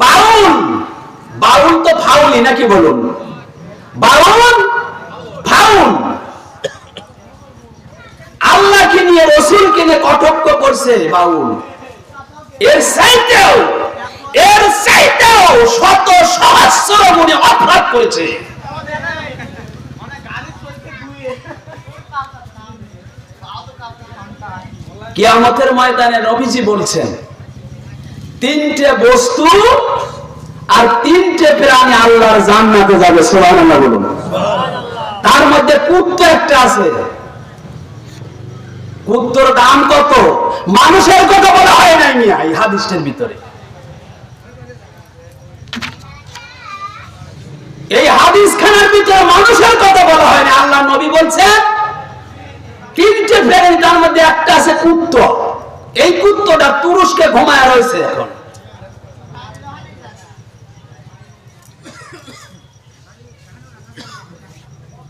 বাউল, বাউল তো ফাউলি নাকি বলুন? বাউল ফাউল। আল্লাহকে নিয়ে রাসূলকে নিয়ে কটাক্ষ করছে বাউল। এর চাইতেও শত সহস্র গুণে অপরাধ করেছে। কিয়ামতের ময়দানে নবীজি বলছেন, তিনটে বস্তু আর তিনটে প্রাণী আল্লাহর জান্নাতে যাবে। সুবহানাল্লাহ বলুন। তার মধ্যে কুত্তা একটা আছে। কুত্তার দাম কত? মানুষের কথা বলা হয় নাই মিয়া এই হাদিসের ভিতরে। এই হাদিস খানার ভিতরে মানুষের কথা বলা হয় না। আল্লাহ নবী বলছেন তিনটে প্রাণী, তার মধ্যে একটা আছে কুত্তা। এই কুত্তাটা তুরস্কে ঘুমায় রয়েছে এখন।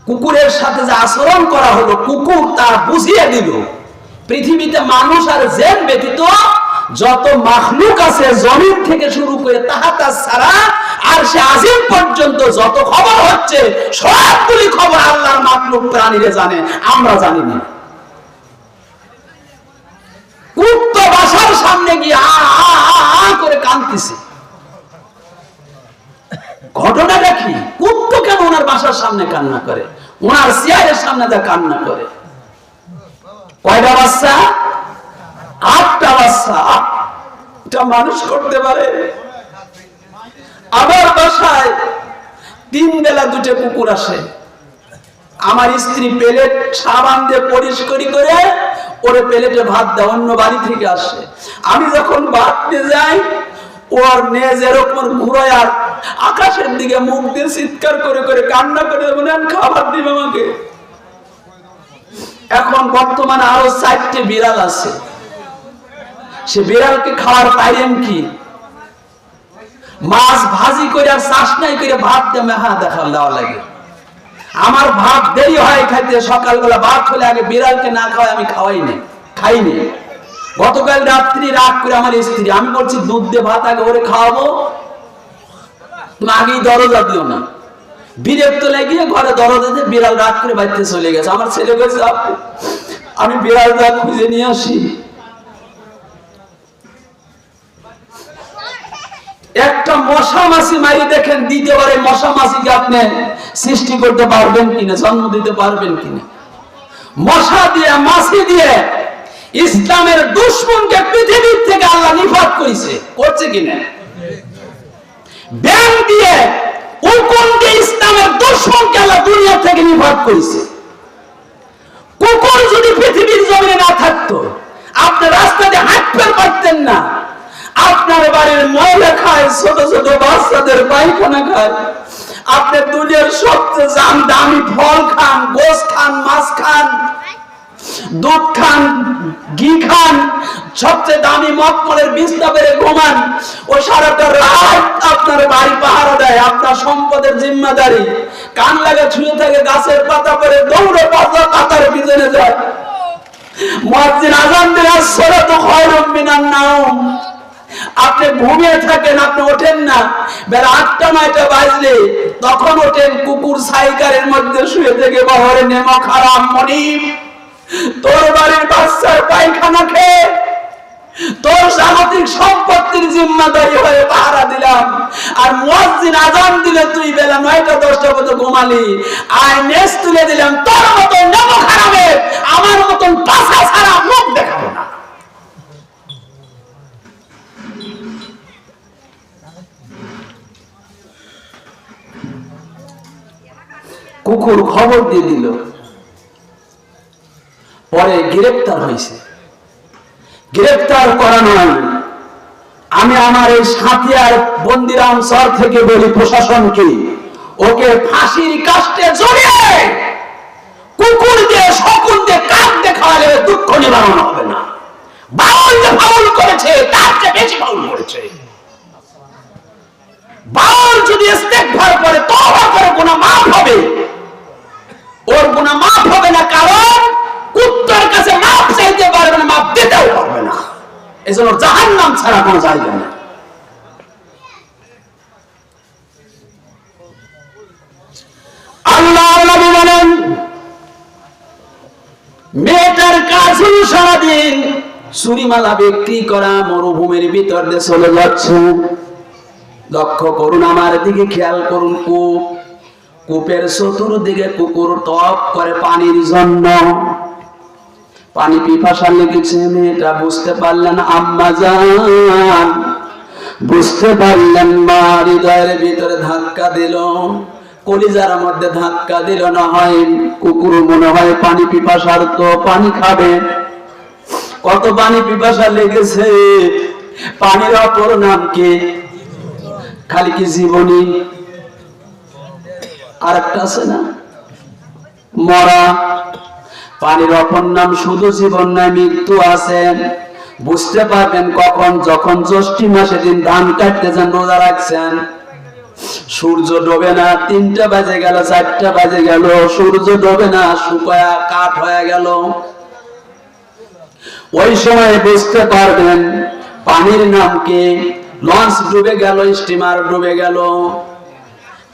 কুকুরের সাথে যে আচরণ করা হলো, কুকুর তা বুঝিয়ে দিল পৃথিবীতে মানুষ আর জিন ব্যতীত যত মাখলুক আছে, জমিন থেকে শুরু করে তাহাতা ছাড়া আর সে আজিম পর্যন্ত যত খবর হচ্ছে, সবগুলি খবর আল্লাহর মাখলুক প্রাণীরা জানে, আমরা জানি না। কুত্তা বাসার সামনে গিয়ে আ করে কাঁদতেছে। ঘটনাটা কি? কুত্তা কেন ওনার বাসার সামনে কান্না করে? ওনার চেয়ারের সামনে যা কান্না করে। কয়টা বাচ্চা? 8টা বাচ্চা। এটা মানুষ করতে পারে? আমার বাসায় 3 বেলা 2টে কুকুর আসে। আমার স্ত্রী প্লেট সাবান দিয়ে পরিষ্কার করে ওরে প্লেটে ভাত দেয়, অন্য বাড়ি থেকে আসে। আমি যখন ভাত নিয়ে যাই, ওর নেজ এরকম ঘুরায় আর আকাশের দিকে মুখ দিয়ে চিৎকার করে করে কান্না করে বলেন, খাবার দিবে আমাকে। এখন বর্তমানে আরো 4টে বিড়াল আছে। সে বিড়ালকে খাওয়ার পাইলেন কি? মাছ ভাজি করে আর চাষনাই করে ভাত দিয়ে মেহা দেওয়া লাগে। আমার ভাত দেরি হয় খাইতে, সকালবেলা ভাত হলে আগে বিড়ালকে না খাওয়াই আমি খাইনি। গতকাল রাত্রি রাগ করে আমার স্ত্রী, আমি বলছি দুধ দিয়ে ভাত আগে ওরে খাওয়াবো, তুমি আগেই দরজা দিও না। বিরক্ত লেগে ঘরে দরজা দিয়ে বিড়াল রাগ করে বাড়িতে চলে গেছে। আমার ছেলে বলছে, আমি বিড়ালটা খুঁজে নিয়ে আসি। একটা মশা মাছি মারি দেখেন, দ্বিতীয়বারে মশা মাছিকে আপনি সৃষ্টি করতে পারবেন কিনা, জন্ম দিতে পারবেন কিনা? মশা দিয়ে, মাছি দিয়ে ইসলামের দুশমনকে পৃথিবীর থেকে আল্লাহ নিপাত করেছে, করছে কিনা? ব্যাং দিয়ে উকুনকে ইসলামের দুশমনকে আল্লাহ দুনিয়া থেকে নিপাত করেছে। কুকুর যদি পৃথিবীর জমিনে না থাকতো, আপনি রাস্তা দিয়ে হাঁটতে পারতেন না। আপনার বাড়ির ময়লা খায়, ছোট ছোট বাচ্চাদের পায়খানা খায়। আপনি দুনিয়ার সবচেয়ে দামি ফল খান, গোশ খান, মাছ খান, দুধ খান, ঘি খান, সবচেয়ে দামি মখমলের বিছনা পেরে ঘুমান। ও সারাটা রাত আপনার বাড়ি পাহারা দেয়, আপনার সম্পদের জিম্মাদারি। কান লাগা ছুঁয়ে থাকে, গাছের পাতা পরে দৌড়ে পাতার পিছনে যায়। মুয়াজ্জিন আযান দিলে আসসালাতু খায়রুম মিনান নাওম। আপনি ঘুমিয়ে থাকেন, আপনি ওঠেন না। বেলা 8টা-9টা বাজলে তখন ওঠেন। কুকুর সাইকারের মধ্যে শুয়ে থেকে বহরে নেমো খারাম মনিব, তোর বাড়ির বাচ্চার পায়খানা খেয়ে তোর জাগতিক সম্পত্তির জিম্মাদারি হয়ে পাহারা দিলাম। আর মুয়াজ্জিন আযান দিলে তুই বেলা 9টা-10টা পর্যন্ত ঘুমালি। আয় নেস তুলে দিলাম, তোর মতন নেমো খারামের আমার মতন পাছা ছাড়া মুখ দেখাবো না। কুকুর খবর দিয়ে দিল, পরে গ্রেফতার হয়েছে। গ্রেফতার করা নয়, আমি আমার এই সাথিয়ার বন্দিরাম শহর থেকে বলি প্রশাসনকে, ওকে ফাঁসির কাস্টে জড়িয়ে কুকুর দিয়ে, শকুন দিয়ে, কাক দিয়ে খাওয়ালে দুঃখ নিবারণ হবে না। বাউল যে ফাউল করেছে তার চেয়ে বেশি ফাউল করেছে। বাউল যদি ইস্তেগফার করে, তওবা করে, গুনাহ মাফ হবে। ওর গুনাহ মাফ হবে না, কারণ কুত্তার কাছে মাফ চাইতে পারবে না, মাফ দিতেও পারবে না। এজন্য জাহান্নাম ছাড়া কোনো জায়গা নেই। চুরিমালা বিক্রি করা মরুভূমির ভিতর দিয়ে চলে যাচ্ছে। লক্ষ্য করুন, আমার দিকে খেয়াল করুন। কূপের চতুর্দিকে কুকুর টপ করে পানির জন্য। পানি পিপাসা লেগেছে, মেয়েটা বুঝতে পারলেন আম্মা জান, বুঝতে পারলেন মা, হৃদয়ের ভিতরে ধাক্কা দিল, কলিজার মধ্যে ধাক্কা দিল। না হয় কুকুর মনে হয় পানি পিপাসার, তো পানি খাবে। কত পানি পিপাসা লেগেছে। পানির অপর নাম কি? খালি কি জীবনী? আর একটা আছে না, মরা। পানির অপর নাম শুধু জীবন নয়, মৃত্যু আছে। বুঝতে পারবেন কখন? যখন জ্যৈষ্ঠ মাসে দিন ধান কাটতেছেন, রোজা রাখছেন, সূর্য ডোবে না, 3টা বাজে গেল, 4টা বাজে গেল, সূর্য ডোবে না, শুকায়া কাঠ হয়ে গেল। ওই সময় বুঝতে পারবেন পানির নাম কি। লঞ্চ ডুবে গেল, স্টিমার ডুবে গেল,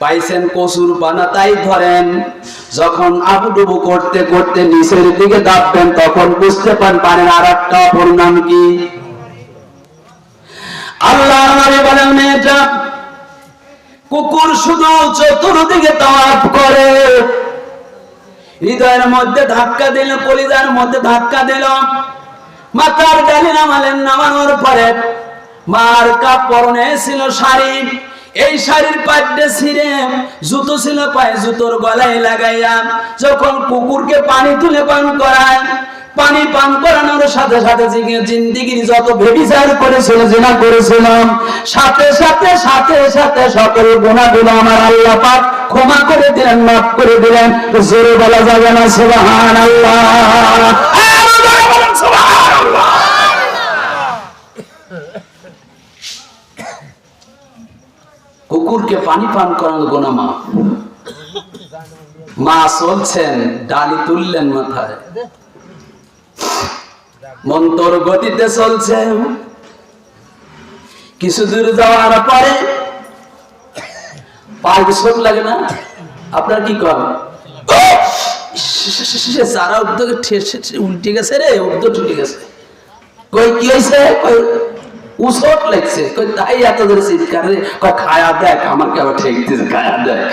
পাইছেন কচুর পানা, তাই ধরেন। যখন আবুডুবু করতে করতে নিচের দিকে দাববেন, তখন বুঝতে পারেন পানির আর একটা অপর নাম কি। আল্লাহ আমারে বলেন, মেয়েটা কুকুর শুধু চতুর্দিকে তাওয়াফ করে, হৃদয়ের মধ্যে ধাক্কা দিল, কলিজার মধ্যে ধাক্কা দিল। মাথার ডালি নামালেন, নামানোর পরে মার কাপড়ে ছিল শাড়ি, এই শাড়ির পাড্ডে ছিঁড়ে জুতো ছিল পায়ে, জুতোর গলায় লাগাইয়া যখন কুকুরকে পানি তুলে পান করায়, পানি পান করানোর সাথে সাথে জিন্দিগির যত ব্যভিচার করেছিল, জিনা করেছিলাম, সাথে সাথে সাথে সাথে সকল গুনাহগুলো আমার আল্লাহ পাক ক্ষমা করে দিলেন, মাফ করে দিলেন। জোরে বলা যাবে না সুবহানাল্লাহ? সুবহানাল্লাহ। কুকুরকে পানি পান করানো গুনাহ মাফ। মা চলছেন, ডালি তুললেন মাথায়, মন্তর গতিতে চলছে। কিছু দূর যাওয়ার পরে পায়ে চোট লাগে না? আপনার কি করেন? সারা উদ্যোগে উল্টে গেছে রে, উদ্যোগ উল্টে গেছে। কই কি হয়েছে? কই উসট লাগছে। কই তাই এত ধরে চিৎকার রে? কই খায়া দেখ, আমাকে আবার ঠেকতেছে, খায়া দেখ।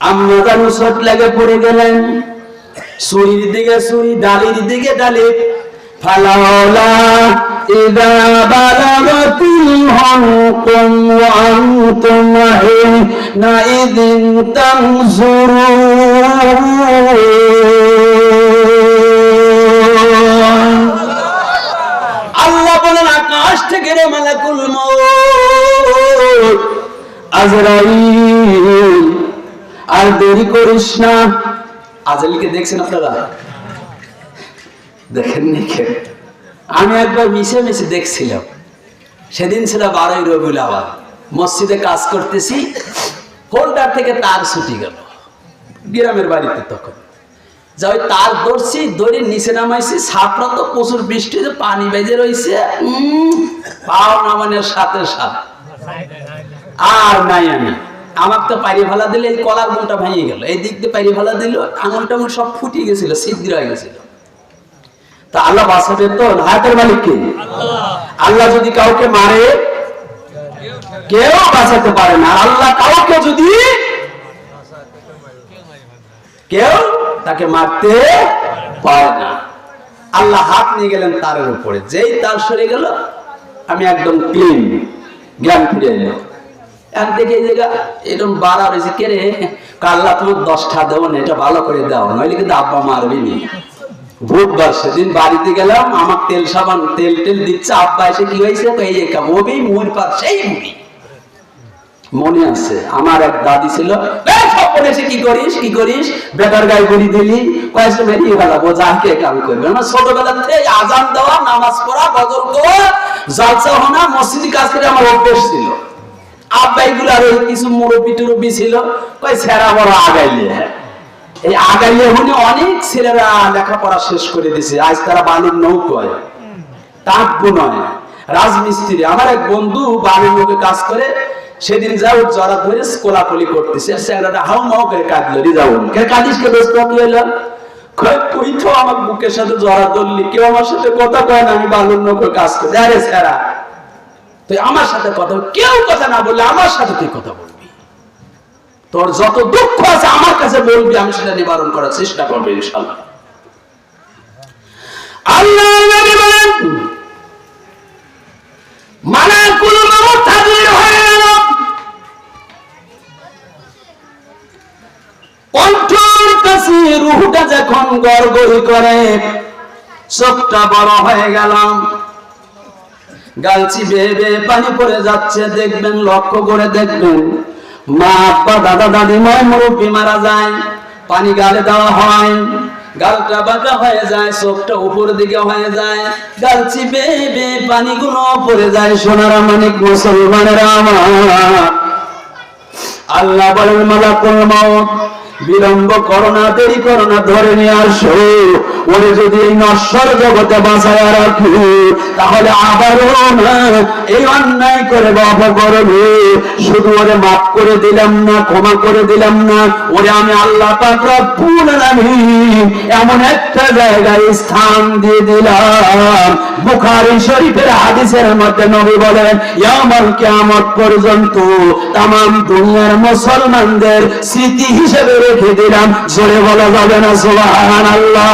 আম্মা জান উসট লাগে পড়ে গেলেন, ছুরির দিকে ছুরি, ডালির দিকে ডালি। ফালাওলা ইযা বালাগাতিল হুলকুম ওয়া আনতুম হিনা ইযিন তানজুরুন। আল্লাহ বলেন, আকাশ থেকে রে মালাকুল মউত আজরাইল, আর দেরি করিস না। আজরাইলকে দেখছেন আপনারা? দেখেননি? আমি একবার মিশে মিশে দেখছিলাম। সেদিন ছিল 12ই রবিউল আওয়াল, মসজিদে কাজ করতেছি, হোল্ডার থেকে তার ছুটি গেল গ্রামের বাড়িতে। তখন যা ওই তার ধরছি, দড়ি নিচে নামাইছি, ছাপড়া তো প্রচুর বৃষ্টি, পানি বেজে রয়েছে, পাও নামানোর সাথে সাথে আর নাই। আমি আমার তো পারি ভালা দিলে এই কলার বোনটা ভেঙে গেল, এই দিক দিয়ে পারি ভালা দিল, আঙুলটা আমার সব ফুটে গেছিল, ছিদ্র হয়ে গেছিল। তা আল্লাহ বাঁচাবে তো? হাতের মালিক কে? আল্লাহ যদি কাউকে মারে, কেউ বাঁচাতে পারে না। আল্লাহ কাউকে যদি, কেউ তাকে মারতে পারে না। আল্লাহ হাত নিয়ে গেলেন তারের উপরে, যেই তার সরে গেল, আমি একদম ক্লিন, জ্ঞান ফিরে এলো। এক দেখে এই জায়গা এরকম বাড়া রয়েছে, কে রে? আল্লাহ তোমার 10টা দেবো না, এটা ভালো করে দাও, নইলে কিন্তু আব্বা মারবি নি। বুধবার সেদিন বাড়িতে গেলাম, আমার তেল সাবান তেল টেল দিচ্ছে, আব্বা এসে কি হয়েছে? এই মুভি মুভির পর সেই মুভি মনে আছে। আমার এক দাদি ছিল, এসে কি করিস কি করিস, বেটার গায়ে গড়ি দিলি, কয়েছে বেরিয়ে ফেলাবো, যাকে কাম করবে। আমার ছোটবেলা থেকে আজান দেওয়া, নামাজ পড়া, বদল করা, জালসা হোনা, মসজিদে কাজ করে আমার অভ্যেস ছিল। আব্বা এগুলো আর কিছু মুরব্বি টুরব্বি ছিল, কয় ছেড়া বড় আগাইলে। এই আগাইলে হলে অনেক ছেলেরা লেখাপড়া শেষ করে দিছে, আজ তারা বালির নৌকয়, তাঁতবো নয়, রাজমিস্ত্রি। আমার এক বন্ধু বালির নৌকে কাজ করে, সেদিন যাও জরা ধরে কোলাকুলি করতেছে, ছেলেটা হাউ মাউ করে কাঁদলো, রিজাউল কে কাঁদিস কে ব্যস্ত কি হইল? তুই তো আমার বুকের সাথে জড়া ধরলি, কেউ আমার সাথে কথা কয় না, আমি বালুর নৌকো কাজ করি। আরে স্যারা, তুই আমার সাথে কথা, কেউ কথা না বললে আমার সাথে তুই কথা বলবি, তোর যত দুঃখ আছে আমার কাছে বলবি, আমি সেটা নিবারণ করার চেষ্টা করবো ইনশাআল্লাহ। আল্লাহ নবী বলেন, মালাকুল মউত হাজির হয়ে গেল, কণ্ঠের কাছে রূহটা যখন গড়গড়ি করে, চোখটা বড় হয়ে গেল, গালছি বেয়ে বেয়ে পানি পড়ে যাচ্ছে। দেখবেন, লক্ষ্য করে দেখবেন, মা আব্বা দাদা দাদি মা মুরব্বী মারা যায়, পানি গালে দেওয়া হয়, গালটা বাঁকা হয়ে যায়, চোখটা উপর দিকে হয়ে যায়, গালছি বেয়ে বেয়ে পানিগুলো পড়ে যায়। সোনারা মানিক মুসলমানেরা আমার, আল্লাহ বলেন, মালাকুল মউত বিলম্ব করো না, দেরি করো না, ধরে নিয়ে আসো। ওরে যদি এই নশ্বর জগতে বাঁচায় রাখি, তাহলে আবারও না এই অন্যায় করে বাবা করবে। শুধু ওরে মাফ করে দিলাম না, ক্ষমা করে দিলাম না, ওরে আমি আল্লাহ পাক রব্বুল আলামিন এমন একটা জায়গায় স্থান দিয়ে দিলাম। বুখারী শরীফের হাদিসের মধ্যে নবী বলেন, ইয়াউমুল কিয়ামত পর্যন্ত তামাম দুনিয়ার মুসলমানদের স্মৃতি হিসেবে রেখে দিলাম। জোরে বলা যাবে না সুবহানাল্লাহ।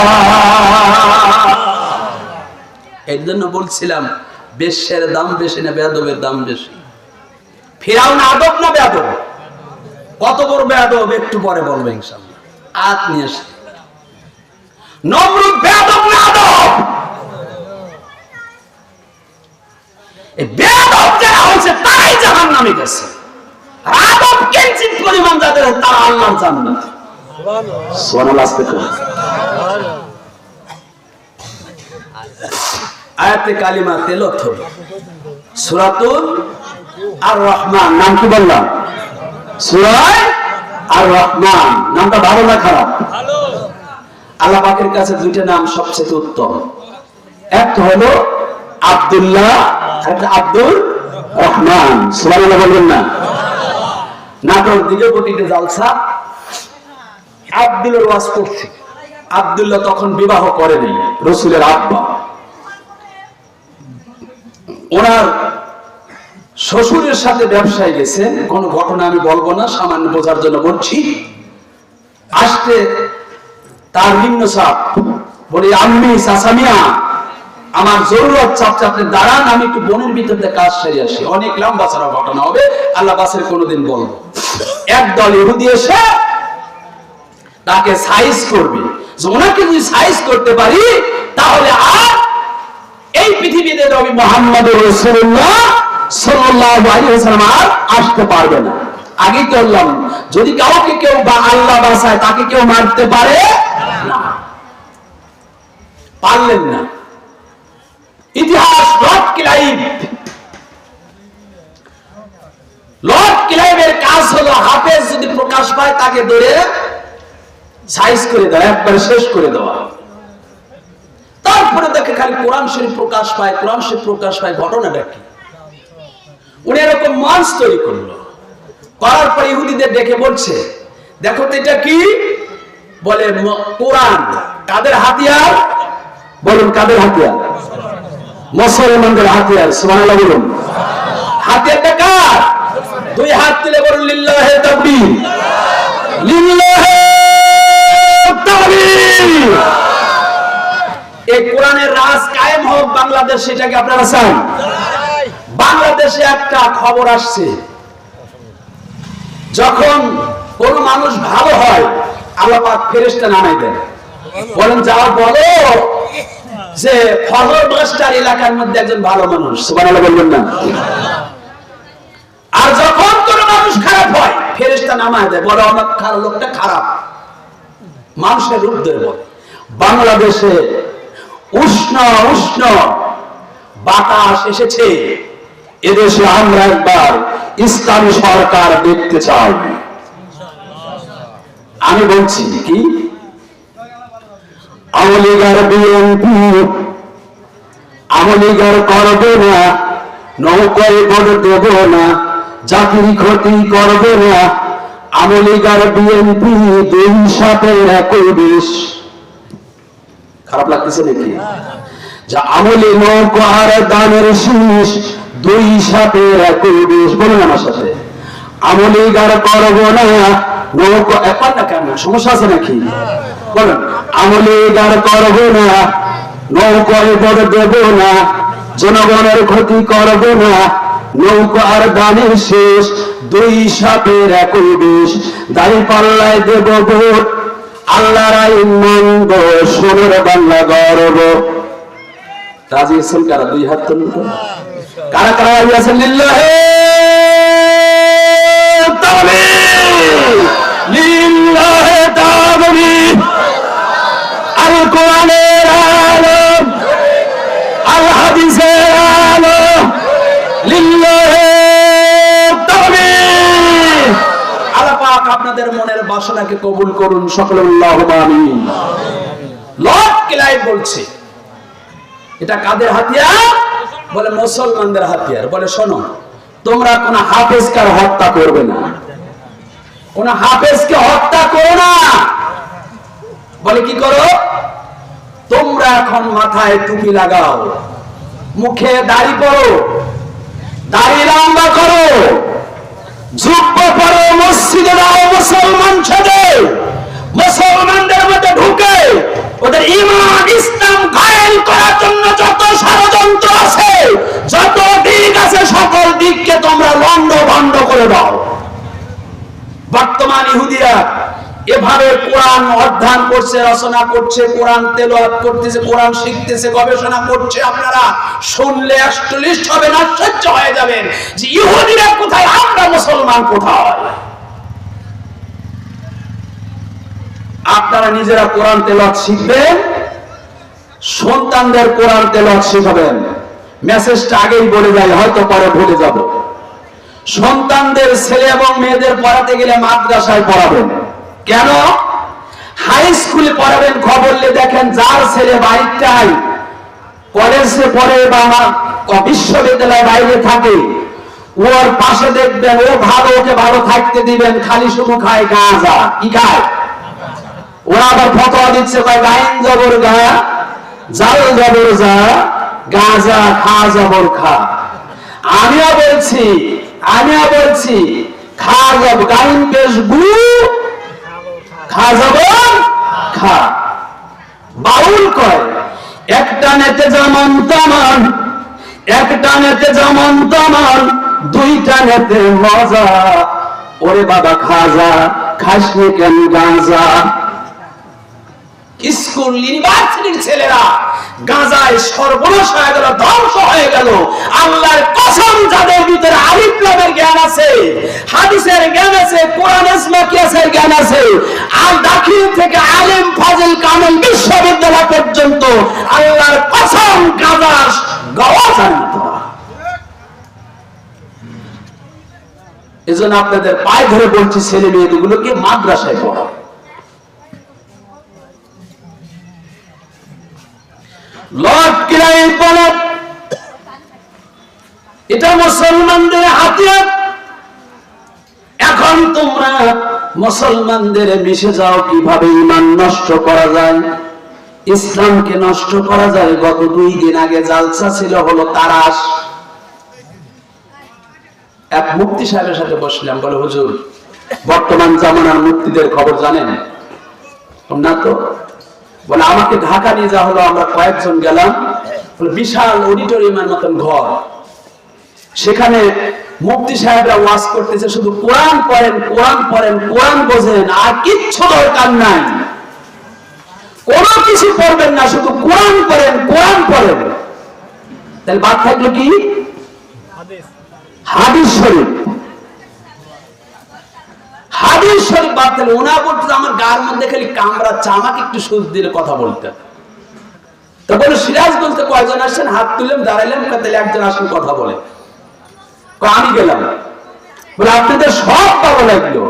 এর জন্য বলছিলাম, বেশ্যের দাম বেশি না বেয়াদবের দাম বেশি? ফিরাউন আদব না বেয়াদব? কত বড় বেয়াদব একটু পরে বলবো ইনশাআল্লাহ। আয়াত নিয়ে আসি। নমরুদ বেয়াদব না আদব? এই বেয়াদব যারা হয়েছে তারাই জাহান্নামে গেছে, আর আদব কিঞ্চিত পরিমাণ যাদের তারা আল্লাহর জান্নাত। সুবহানাল্লাহ। আস্তে করে আয়াতে কালিমা তেলাওয়াত হলো। সূরাতুল আর রহমান, নাম কি বললাম? সূরা আর রহমান। নামটা ভালো না খারাপ? ভালো। আল্লাহ পাকের কাছে দুইটা নাম সবচেয়ে উত্তম, একটা হলো আব্দুল্লাহ, একটা আব্দুর রহমান। সুবহানাল্লাহ বলবেন না? নাটোর দিকে প্রতিটা জালসা আব্দুলের ওয়াজ করছে। আব্দুল্লাহ তখন বিবাহ করেনি, রাসূলের আব্বা। ওনার শ্বশুরের সাথে ব্যবসায় গেছেন, কোন ঘটনা আমি বলবো না, সামান্য বোঝার জন্য বলছি। আসতে তার নিম্ন চাপ বলি, আম্মি চাচামিয়া আমার জরুরত চাপছে, আপনি দাঁড়ান, আমি একটু বনের ভিতরে কাজ সেরে আসি। অনেক লম্বা ছাড়া ঘটনা হবে, আল্লাহ বাসের কোনোদিন বলবো। একদল ইহুদি এসে তাকে সাইজ করবে, যে ওনাকে যদি সাইজ করতে পারি তাহলে আর এই পৃথিবীতে নবী মুহাম্মদ রাসূলুল্লাহ সাল্লাল্লাহু আলাইহি ওয়াসাল্লাম আর আসতে পারবে না। আগেই তো বললাম, যদি কাউকে কেউ বা আল্লাহ বাঁচায় তাকে কেউ মারতে পারে না, পারলেন না। ইতিহাস লর্ড ক্লাইভের কাজ হলো, হাফেজ যদি প্রকাশ পায় তাকে ধরে সাইজ করে দেওয়া, একবার শেষ করে দেওয়া। তারপরে দেখে খালি কোরআন শরীফ প্রকাশ পায়, কোরআন শরীফ প্রকাশ পায়, ঘটনাটা কি? উনি এরকম মঞ্চ তৈরি করলো, করার পর ইহুদিদের ডেকে বলছে, দেখো তো এটা কি? বলে কোরআন। কাদের হাতিয়ার? বলুন কাদের হাতিয়ার? মুসলমানদের হাতিয়ার। সুবহানাল্লাহ বলুন। হাতিয়ারটা কার? দুই হাত তুলে বলুন লিল্লাহি তাকবীর, লিল্লাহি তাকবীর। এই কোরআনের রাজ কায়েম হোক বাংলাদেশ, সেটাকে আপনারা চান? বাংলাদেশে একটা খবর আসছে, যখন কোন মানুষ ভালো হয় আল্লাহ পাক ফেরেশতা নামাই দেন, বলেন যাও বলো যে ফজর মাস্টার এলাকার মধ্যে একজন ভালো মানুষ। সুবহানাল্লাহ বলবেন না? আর যখন কোন মানুষ খারাপ হয় ফেরেশতা নামায় দেয়, বলে আমার খারাপ লোকটা খারাপ, মানুষের রূপ ধরে বলে। বাংলাদেশে উষ্ণ উষ্ণ বাতাস এসেছে, এদেশে আমরা একবার ইসলামী সরকার দেখতে চাই। আমি বলছি কি, আওয়ামী লীগ আর বিএনপি আওয়ামী লীগ আর করবে না, নৌকায় ভোট দেব না, জাতির ক্ষতি করবে না। আওয়ামী লীগ আর বিএনপি দুই সাথে একই বিষ। খারাপ লাগতেছে নাকি? যা আমলে নৌকা আর দানের শীষ, দুই সাপের একই বিষ। বলুন আমার সাথে, আমলে গার করবো না নৌকা। এখন না কেন, সমস্যা আছে নাকি? বলুন, আমলে গার করবো না, নৌকায় বড় দেব না, জনগণের ক্ষতি করবো না, নৌকা আর দানের শেষ, দুই সাপের একই বিষ। দাড়ি পাল্লায় দেব ভোট, আল্লাহর আইন মানব, সোনার বাংলা গর্ব। রাজি আছেন কারা? দুই হাত তুলুন তো। কারা কারা রাজি আছেন? লিল্লাহে তাকবীর, লিল্লাহে তাকবীর। আল কোরআনের আলো, আল হাদিসের আলো, লিল্লাহে তাকবীর। আল্লাহ পাক আপনাদের মনের বাসনাকে কবুল করুন, সকলে আল্লাহুম্মা আমিন। লর্ড ক্লাইভ বলছে, এটা কাদের হাতিয়ার? বলে মুসলমানদের হাতিয়ার। বলে শোনো, তোমরা কোন হাফেজকে হত্যা করবে না, কোন হাফেজকে হত্যা করো না। বলে কি করো? তোমরা এখন মাথায় টুপি লাগাও, মুখে দাড়ি পরো, দাড়ি লম্বা করো, জুব্বা পরো, মসজিদে যাও, মুসলমান সেজে মুসলমানদের মধ্যে ঢুকে ওদের ঈমান ইসলাম ঘায়েল করার জন্য যত ষড়যন্ত্র আছে, যত দিক আছে, সকল দিককে তোমরা লন্ডভন্ড করে দাও। বর্তমান ইহুদিরা এভাবে কোরআন অধ্যয়ন করছে, রচনা করছে, কোরআন তেলাওয়াত করতেছে, কোরআন শিখতেছে, গবেষণা করছে। আপনারা শুনলে অ্যাস্টলিস্ট হবেন, আশ্চর্য হয়ে যাবেন যে ইহুদিরা কোথায়, আমরা মুসলমান কোথায়। আপনারা নিজেরা কোরআন তেলাওয়াত শিখবেন, সন্তানদের কোরআন তেলাওয়াত শিখাবেন। মেসেজটা আগেই বলে যাই, হয়তো পরে ভুলে যাব। সন্তানদের ছেলে এবং মেয়েদের পড়াতে গেলে মাদ্রাসায় পড়াবেন। কেন? হাই স্কুলে পড়াবেন, খবরলে দেখেন যার ছেলে বাইরটাই কলেজে পড়ে বা বিশ্ববিদ্যালয়ের বাইরে থাকে, ওর পাশে দেখবেন ও ভালো, ওকে ভালো থাকতে দিবেন, খালি শুধু খায় গাঁজা। কি খায়? ওরা আবার ফতোয়া দিচ্ছে, গাইন জবর গা, জাল জবর যা, গাঁজা খা জবর খা। আমিও বলছি খা যাব, গাইন পেশ গু, খা জবর খা। বাউল কয়, একটা নেতে যেমন তেমন, একটা নেতে যেমন তেমন, দুইটা নেতে মজা। ওরে বাবা খাজা, খাসনি কেন গাঁজা? স্কুল ইউনিভার্সিটির ছেলেরা গাঁজায় সর্বনাশ হয়ে গেল, ধ্বংস হয়ে গেল। আল্লাহর কসম, যাদের ভিতরে আলিফ লামের জ্ঞান আছে, হাদিসের জ্ঞান আছে, কোরআন কিয়াসের জ্ঞান আছে, আর দাখিল থেকে আলেম ফাজিল কামেল বিশ্ববিদ্যালয় পর্যন্ত, আল্লাহর কসম গাঁজা গাওয়া জানত না। এজন্য আপনাদের পায়ে ধরে বলছি, ছেলে মেয়েগুলোকে মাদ্রাসায় পড়াও। লর্ড ক্লাইভ বলে, এটা মুসলমানদের হাতিয়ার। এখন তোমরা মুসলমানদের মিশে যাও, কিভাবে ঈমান নষ্ট করা যায়, ইসলামকে নষ্ট করা যায়। গত 2 দিন আগে জালসা ছিল, হলো তারাশ। এক মুফতি সাহেবের সাথে বসলাম, বলে হুজুর বর্তমান জামানার মুফতিদের খবর জানেন না? তো বলে আমাকে ঢাকা নিয়ে যাওয়া হলো, আমরা কয়েকজন গেলাম, বিশাল অডিটোরিয়ামের মতন ঘর, সেখানে মুফতি সাহেবরা ওয়াজ করতেছে, শুধু কোরআন পড়েন, কোরআন পড়েন, কোরআন বোঝেন, আর কিচ্ছু দরকার নাই, কোনো কিছু পড়বেন না, শুধু কোরআন পড়েন, কোরআন পড়েন। তাহলে বাদ থাকলো কি? হাদিস শরীফ। হাদিস শরীফ বাদ থাকলে ওনা বলতে, আমার গার মধ্যে খালি কামড়াচ্ছে, আমাকে একটু সুখ দিলে কথা বলতেন। তো বলে সিরাজগঞ্জ থেকে কয়জন আসছেন? হাত তুললাম, দাঁড়াইলাম, তাহলে একজন আসেন কথা বলে। আমি গেলাম, বলে আপনাদের সব ভালো লাগলো,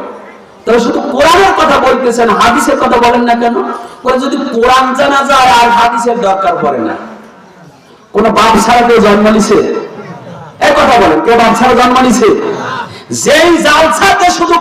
তবে শুধু কোরআনের কথা বলতেছেন, হাদিসের কথা বলেন না কেন? বলে যদি কোরআন জানা যায় আর হাদিসের দরকার পড়ে না। কোন বাপ ছাড়া কেউ জন্ম নিছে? এক কথা বলেন, কেউ বাপ ছাড়া জন্ম নিছে? যেই জালসাতে শুধু